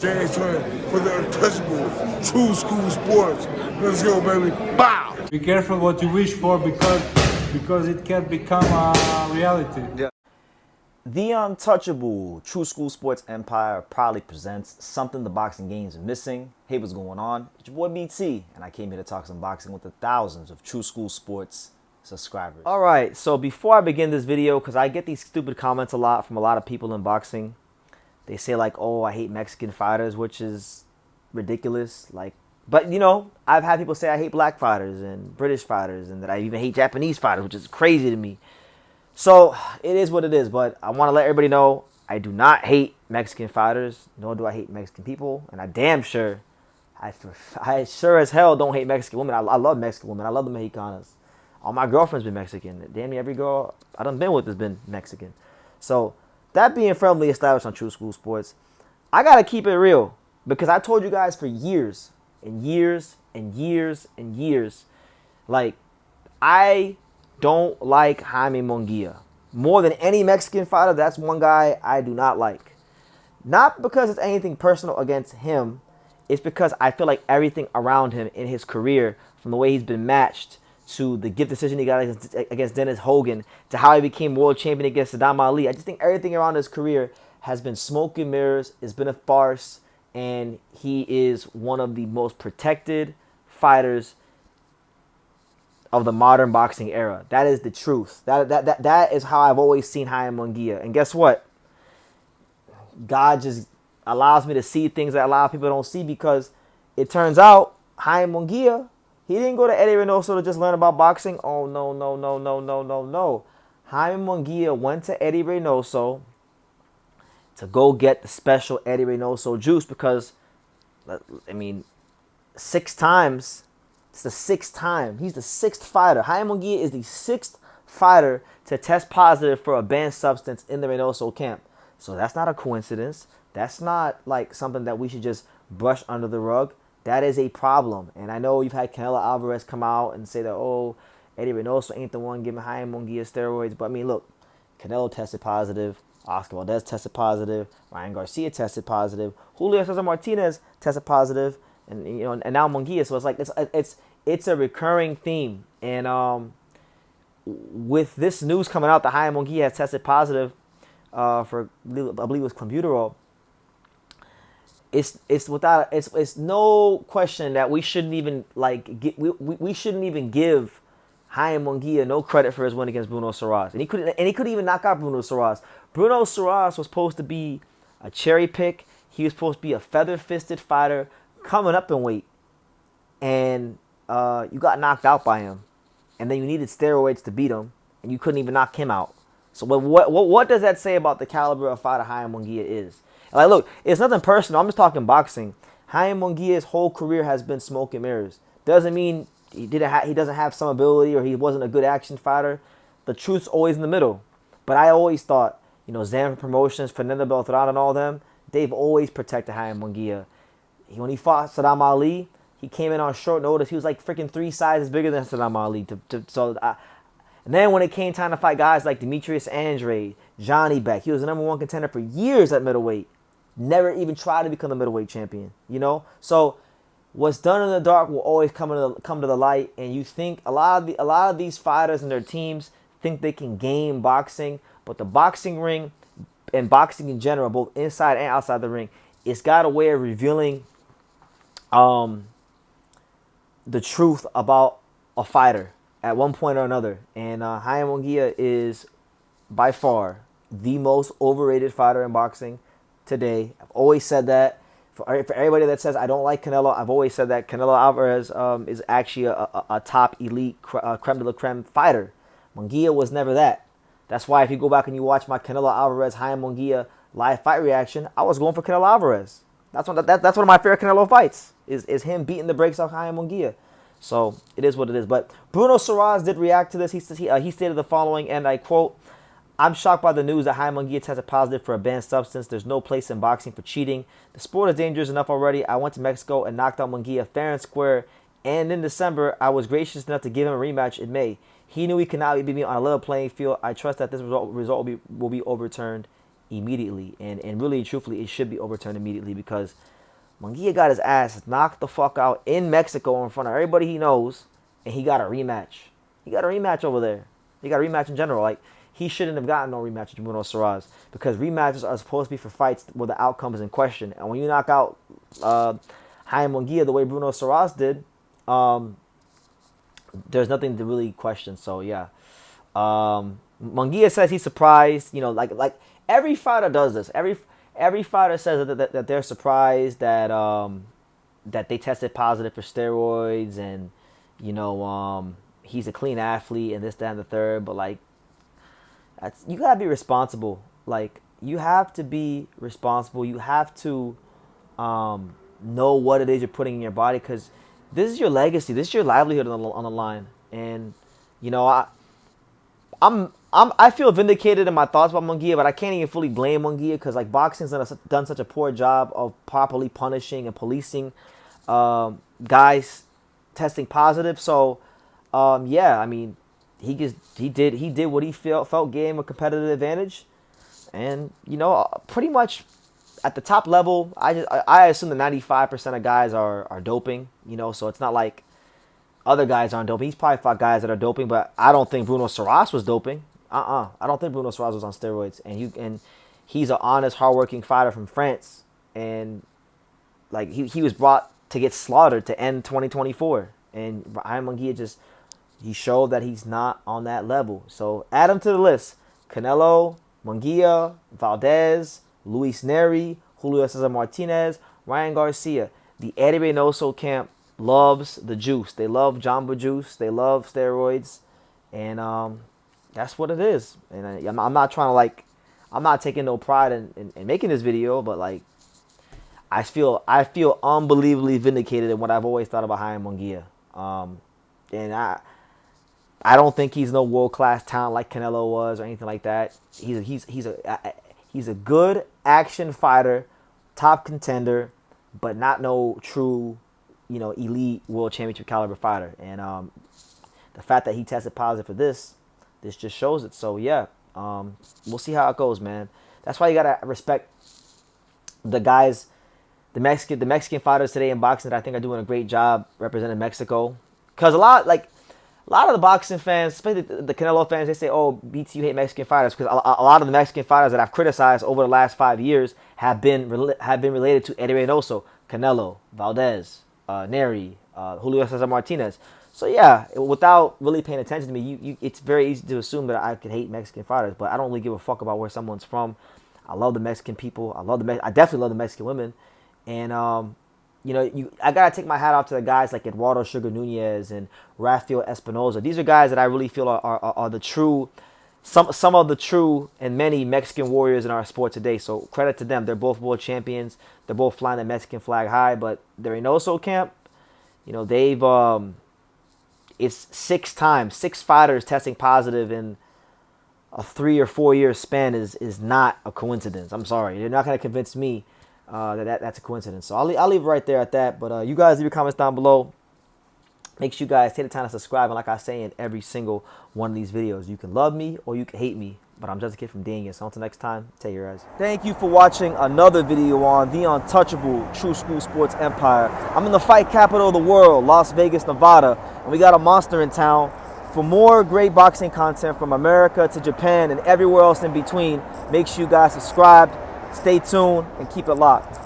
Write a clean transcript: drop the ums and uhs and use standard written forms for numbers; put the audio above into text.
James Twin for the untouchable true school sports. Let's go, baby. Bow! Be careful what you wish for because it can become a reality. Yeah. The untouchable True School Sports Empire proudly presents something the boxing game's missing. Hey, what's going on? It's your boy BT, and I came here to talk some boxing with the thousands of True School Sports subscribers. Alright, so before I begin this video, because I get these stupid comments a lot from a lot of people in boxing. They say like, oh, I hate Mexican fighters, which is ridiculous. But you know, I've had people say I hate black fighters and British fighters and that I even hate Japanese fighters, which is crazy to me. So it is what it is, but I want to let everybody know I do not hate Mexican fighters, nor do I hate Mexican people, and I damn sure, I sure as hell don't hate Mexican women. I love Mexican women. I love the Mexicanas. All my girlfriends been Mexican. Damn near every girl I done been with has been Mexican. So that being firmly established on True School Sports, I gotta keep it real because I told you guys for years and years and years and years, like I don't like Jaime Munguia. More than any Mexican fighter, that's one guy I do not like. Not because it's anything personal against him. It's because I feel like everything around him in his career, from the way he's been matched, to the gift decision he got against Dennis Hogan, to how he became world champion against Saddam Ali. I just think everything around his career has been smoke and mirrors. It's been a farce. And he is one of the most protected fighters of the modern boxing era. That is the truth. That is how I've always seen Jaime Munguia. And guess what? God just allows me to see things that a lot of people don't see, because it turns out Jaime Munguia, he didn't go to Eddie Reynoso to just learn about boxing. Oh, no, no, no, no, no, no, no. Jaime Munguia went to Eddie Reynoso to go get the special Eddie Reynoso juice because, I mean, 6 times. It's the 6th time. He's the 6th fighter. Jaime Munguia is the 6th fighter to test positive for a banned substance in the Reynoso camp. So that's not a coincidence. That's not like something that we should just brush under the rug. That is a problem. And I know you've had Canelo Alvarez come out and say that, oh, Eddie Reynoso ain't the one giving Jaime Munguia steroids. But I mean, look, Canelo tested positive. Oscar Valdez tested positive. Ryan Garcia tested positive. Julio Cesar Martinez tested positive, and you know, and now Munguia. So it's like it's a recurring theme. And with this news coming out that Jaime Munguia has tested positive for, I believe it was clenbuterol, it's no question that we shouldn't even we shouldn't even give Jaime Munguia no credit for his win against Bruno Surace. And he couldn't even knock out Bruno Surace. Bruno Surace was supposed to be a cherry pick. He was supposed to be a feather-fisted fighter coming up in weight. And you got knocked out by him. And then you needed steroids to beat him. And you couldn't even knock him out. So what does that say about the caliber of fighter Jaime Munguia is? And like, look, it's nothing personal. I'm just talking boxing. Jaime Munguia's whole career has been smoke and mirrors. Doesn't mean he doesn't have some ability or he wasn't a good action fighter. The truth's always in the middle. But I always thought, you know, Zam Promotions, Fernando Beltrán and all them, they've always protected Jaime Munguia. When he fought Saddam Ali, he came in on short notice. He was like freaking 3 sizes bigger than Saddam Ali. And then when it came time to fight guys like Demetrius Andrade, Johnny Beck, he was the #1 contender for years at middleweight. Never even tried to become the middleweight champion, you know? So what's done in the dark will always come to the light. And you think a lot of these fighters and their teams think they can game boxing, but the boxing ring and boxing in general, both inside and outside the ring, it's got a way of revealing the truth about a fighter at one point or another. And Jaime Munguia is by far the most overrated fighter in boxing today. I've always said that. For everybody that says I don't like Canelo, I've always said that Canelo Alvarez is actually a top elite creme de la creme fighter. Munguia was never that. That's why if you go back and you watch my Canelo Alvarez Jaime Munguia live fight reaction, I was going for Canelo Alvarez. That's one of my favorite Canelo fights, is him beating the brakes off Jaime Munguia. So it is what it is. But Bruno Surace did react to this. He stated the following, and I quote, "I'm shocked by the news that Jaime Munguia tested positive for a banned substance. There's no place in boxing for cheating. The sport is dangerous enough already. I went to Mexico and knocked out Munguia fair and square. And in December, I was gracious enough to give him a rematch in May. He knew he could not beat me on a level playing field. I trust that this result will be overturned." immediately. And really, truthfully, it should be overturned immediately because Munguia got his ass knocked the fuck out in Mexico in front of everybody he knows, and he got a rematch. He got a rematch over there. He got a rematch in general. Like, he shouldn't have gotten no rematch with Bruno Surace because rematches are supposed to be for fights where the outcome is in question. And when you knock out Jaime Munguia the way Bruno Surace did, there's nothing to really question. So, yeah. Munguia says he's surprised. You know, like every fighter does this. Every fighter says that they're surprised that that they tested positive for steroids and, you know, he's a clean athlete and this, that, and the third. But, like, you got to be responsible. Like, you have to be responsible. You have to know what it is you're putting in your body because this is your legacy. This is your livelihood on the line. And, you know, I feel vindicated in my thoughts about Munguia, but I can't even fully blame Munguia because, like, boxing's done such a poor job of properly punishing and policing guys testing positive. So, yeah, I mean, he did what he felt gave him a competitive advantage, and, you know, pretty much at the top level, I assume that 95% of guys are doping. You know, so it's not like other guys aren't doping. He's probably fought guys that are doping, but I don't think Bruno Surace was doping. I don't think Bruno Surace was on steroids, and he's an honest, hardworking fighter from France, and, like, he was brought to get slaughtered to end 2024, and Jaime Munguia he showed that he's not on that level. So add him to the list: Canelo, Munguia, Valdez, Luis Neri, Julio Cesar Martinez, Ryan Garcia. The Eddie Reynoso camp loves the juice. They love Jamba Juice. They love steroids, and that's what it is. And I'm not trying to, like, I'm not taking no pride in making this video, but, like, I feel unbelievably vindicated in what I've always thought about Jaime Munguia. And I don't think he's no world-class talent like Canelo was or anything like that. He's a good action fighter, top contender, but not no true, you know, elite world championship caliber fighter. And the fact that he tested positive for this just shows it. So, yeah, we'll see how it goes, man. That's why you gotta respect the guys, the Mexican fighters today in boxing that I think are doing a great job representing Mexico. Because a lot of the boxing fans, especially the Canelo fans, they say, "Oh, BT, you hate Mexican fighters," because a lot of the Mexican fighters that I've criticized over the last 5 years have been related to Eddie Reynoso, Canelo, Valdez, Neri, Julio Cesar Martinez. So, yeah, without really paying attention to me, it's very easy to assume that I could hate Mexican fighters, but I don't really give a fuck about where someone's from. I love the Mexican people. I definitely love the Mexican women, and you know, I gotta take my hat off to the guys like Eduardo Sugar Nunez and Rafael Espinoza. These are guys that I really feel are the true, some of the true and many Mexican warriors in our sport today. So credit to them. They're both world champions. They're both flying the Mexican flag high. But the Reynoso camp, you know, they've it's 6 fighters testing positive in a 3 or 4 year span is not a coincidence. I'm sorry, you're not gonna convince me that's a coincidence. So I'll leave it right there at that. But you guys leave your comments down below. Make sure you guys take the time to subscribe. And like I say in every single one of these videos, you can love me or you can hate me, but I'm just a kid from Dania. So until next time, take care, guys. Thank you for watching another video on the untouchable True School Sports Empire. I'm in the fight capital of the world, Las Vegas, Nevada, and we got a monster in town. For more great boxing content from America to Japan and everywhere else in between, make sure you guys subscribe. Stay tuned and keep it locked.